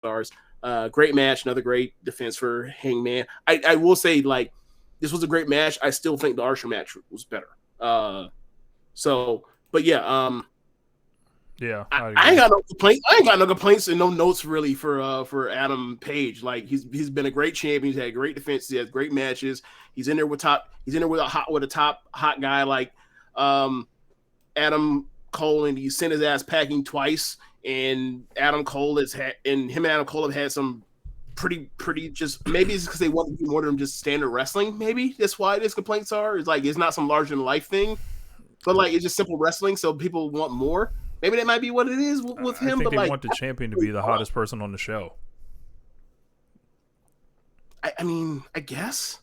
stars. Great match, another great defense for Hangman. I will say, like, this was a great match. I still think the Archer match was better. But yeah, Yeah, I, I I ain't agree. got no complaints. I ain't got no complaints and no notes really for Adam Page. Like he's been a great champion. He's had great defense. He has great matches. He's in there with top. He's in there with a top hot guy like um Adam Cole, and he sent his ass packing twice. And Adam Cole has had, and him and Adam Cole have had some pretty just maybe it's because they want to do more than just standard wrestling. Maybe that's why these complaints are. It's like it's not some larger than life thing, but like it's just simple wrestling, so people want more. Maybe that might be what it is with I him, think but they like want the champion to be the hottest person on the show. I mean, I guess,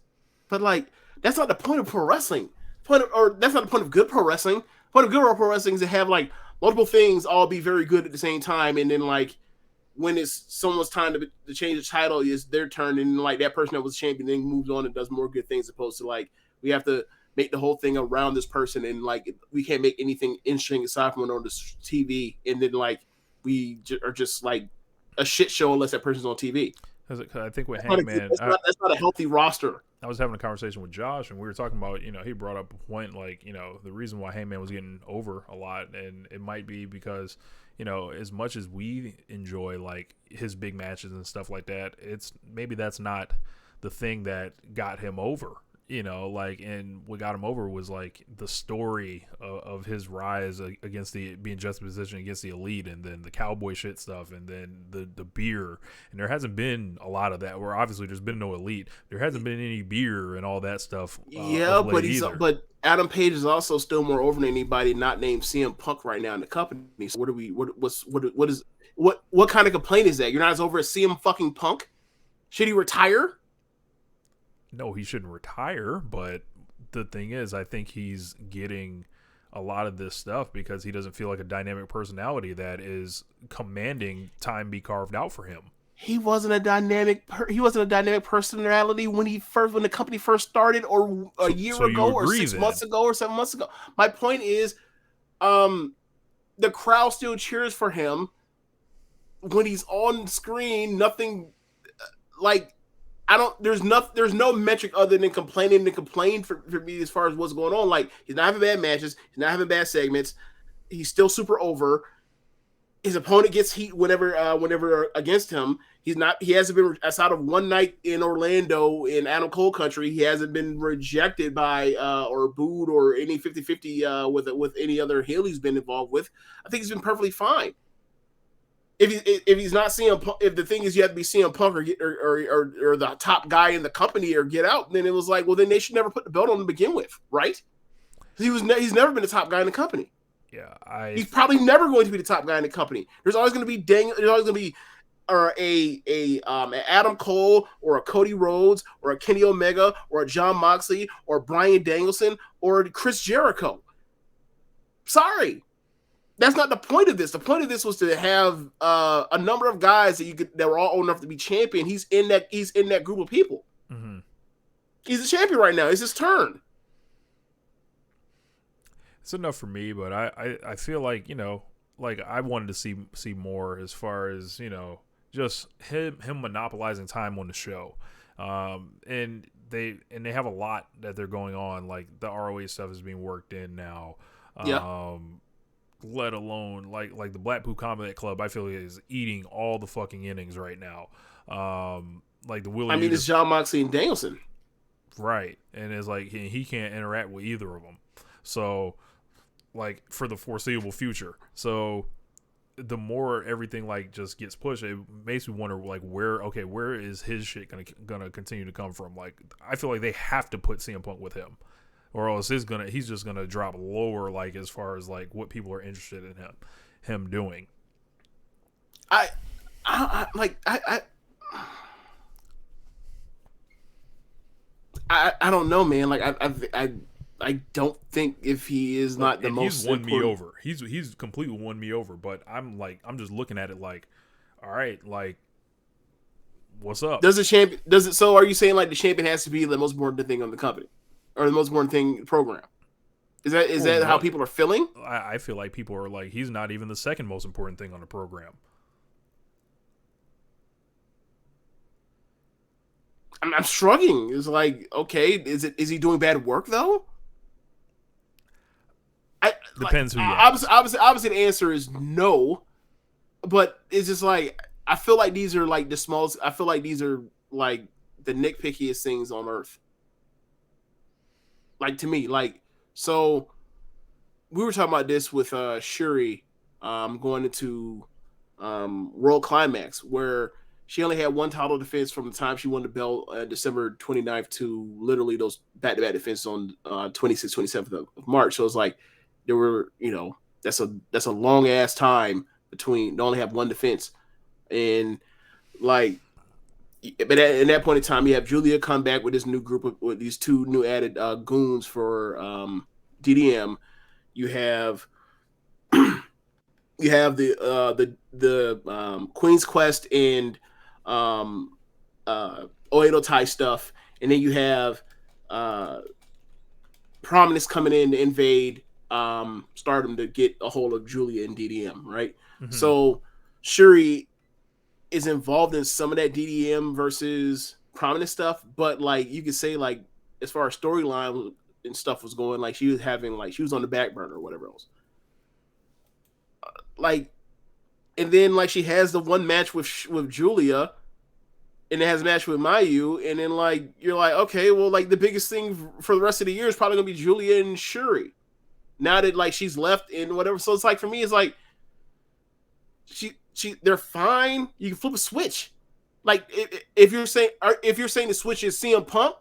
but like that's not the point of pro wrestling. Or that's not the point of good pro wrestling. The point of good pro wrestling is to have like multiple things all be very good at the same time, and then like when it's someone's time to change the title, is their turn, and like that person that was champion then moves on and does more good things, opposed to like we have to make the whole thing around this person, and like we can't make anything interesting aside from on the TV, and then like are just like a shit show unless that person's on TV. I think with Hangman, That's not a healthy roster. I was having a conversation with Josh, and we were talking about, he brought up a point like, the reason why Hangman was getting over a lot, and it might be because, as much as we enjoy like his big matches and stuff like that, it's maybe that's not the thing that got him over. Like, and what got him over was like the story of his rise against being juxtaposition against the elite, and then the cowboy shit stuff, and then the beer. And there hasn't been a lot of that. Where obviously there's been no elite, there hasn't been any beer and all that stuff Yeah, of late either. but Adam Page is also still more over than anybody not named CM Punk right now in the company. So what do we what kind of complaint is that? You're not as over as CM fucking Punk? Should he retire? No, he shouldn't retire, but the thing is, I think he's getting a lot of this stuff because he doesn't feel like a dynamic personality that is commanding time be carved out for him. He wasn't a dynamic personality when the company first started, or a year So you ago, or agree 6 months then? ago, or 7 months ago. My point is, um, the crowd still cheers for him when he's on screen. Nothing like I don't. There's no metric other than complaining to complain for me as far as what's going on. Like he's not having bad matches. He's not having bad segments. He's still super over. His opponent gets heat whenever against him. He hasn't been outside of one night in Orlando in Adam Cole country. He hasn't been rejected by or booed or any 50-50 with any other heel he's been involved with. I think he's been perfectly fine. If he's not CM, if the thing is you have to be CM Punk or the top guy in the company or get out, then it was like, well, then they should never put the belt on to begin with, right? He's never been the top guy in the company. Yeah, he's probably never going to be the top guy in the company. There's always going to be an Adam Cole or a Cody Rhodes or a Kenny Omega or a John Moxley or Bryan Danielson or Chris Jericho. Sorry, that's not the point of this. The point of this was to have a number of guys that were all old enough to be champion. He's in that group of people. mm-hmm. He's a champion right now. It's his turn. It's enough for me, but I feel like like I wanted to see more as far as just him monopolizing time on the show, and they have a lot that they're going on. Like the ROH stuff is being worked in now. Yeah. Let alone like the Blackpool Combat Club, I feel like is eating all the fucking innings right now. Like the Willie. I mean, it's John Moxley and Danielson, right? And it's like he can't interact with either of them. So, like for the foreseeable future. So, the more everything like just gets pushed, it makes me wonder like where is his shit gonna continue to come from? Like I feel like they have to put CM Punk with him, or else he's just gonna drop lower, like as far as like what people are interested in him doing. I don't know, man. Like I don't think if he is not the most he's won important... me over. He's completely won me over. But I'm just looking at it like, all right, like, what's up? So are you saying like the champion has to be the most important thing on the company, or the most important thing program? Is that how people are feeling? I feel like people are like, he's not even the second most important thing on the program. I'm shrugging. It's like, okay, is he doing bad work though? I like Depends who you ask. obviously the answer is no, but it's just like I feel like these are like the smallest. I feel like these are like the nitpickiest things on earth. Like to me, like so we were talking about this with Shuri going into World Climax, where she only had one title defense from the time she won the belt December 29th to literally those back-to-back defenses on 26th, 27th of March. So it's like there were, that's a long ass time between, they only have one defense. And like, but in that point in time, you have Julia come back with this new group of, with these two new added goons for DDM. You have you have the Queen's Quest and Oedo Tai stuff, and then you have Prominence coming in to invade Stardom to get a hold of Julia and DDM, right? Mm-hmm. So Shuri is involved in some of that DDM versus Prominence stuff, but like you could say, like as far as storyline and stuff was going, like she was having, like she was on the back burner or whatever else. Like, and then like she has the one match with Julia, and it has a match with Mayu, and then like you're like, okay, well, like the biggest thing for the rest of the year is probably gonna be Julia and Shuri. Now that like she's left and whatever, so it's like for me, it's like they're fine. You can flip a switch. Like if you're saying the switch is CM Punk,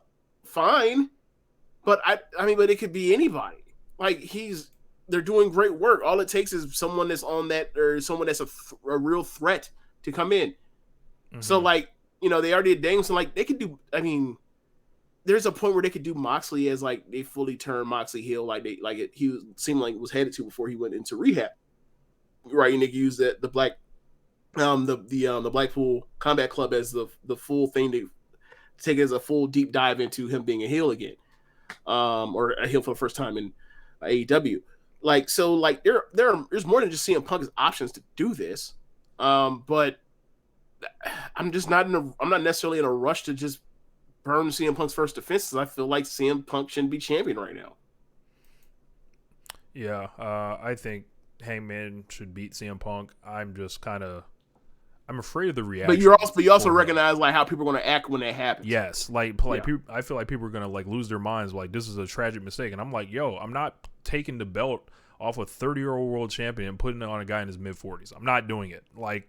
fine, but I mean, but it could be anybody. Like they're doing great work. All it takes is someone that's on that, or someone that's a real threat to come in. Mm-hmm. So like, they already did Danielson. Like they could do. I mean, there's a point where they could do Moxley as like they fully turn Moxley heel, like he seemed like was headed to before he went into rehab. Right, and they could use the black, the Blackpool Combat Club as the full thing to take it as a full deep dive into him being a heel again, or a heel for the first time in AEW. Like, so like there's more than just CM Punk's options to do this, but I'm not necessarily in a rush to just burn CM Punk's first defenses. I feel like CM Punk shouldn't be champion right now. Yeah, I think Hangman should beat CM Punk. I'm afraid of the reaction. But you also recognize like how people are going to act when that happens. Yes, like people, I feel like people are going to like lose their minds. Like this is a tragic mistake, and I'm like, yo, I'm not taking the belt off a 30-year-old world champion and putting it on a guy in his mid-40s. I'm not doing it. Like,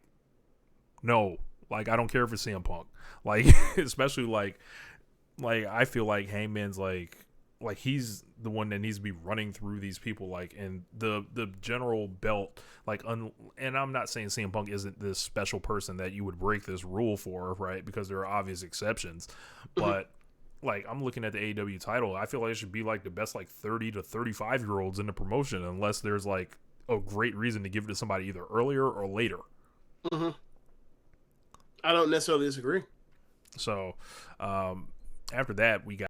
no, like I don't care if it's CM Punk. Like, especially like I feel like Hangman's like he's the one that needs to be running through these people, like, and the general belt, like, and I'm not saying CM Punk isn't this special person that you would break this rule for, right? Because there are obvious exceptions, but like I'm looking at the AEW title, I feel like it should be like the best like 30 to 35 year olds in the promotion, unless there's like a great reason to give it to somebody either earlier or later. Mm-hmm. I don't necessarily disagree. So after that, we got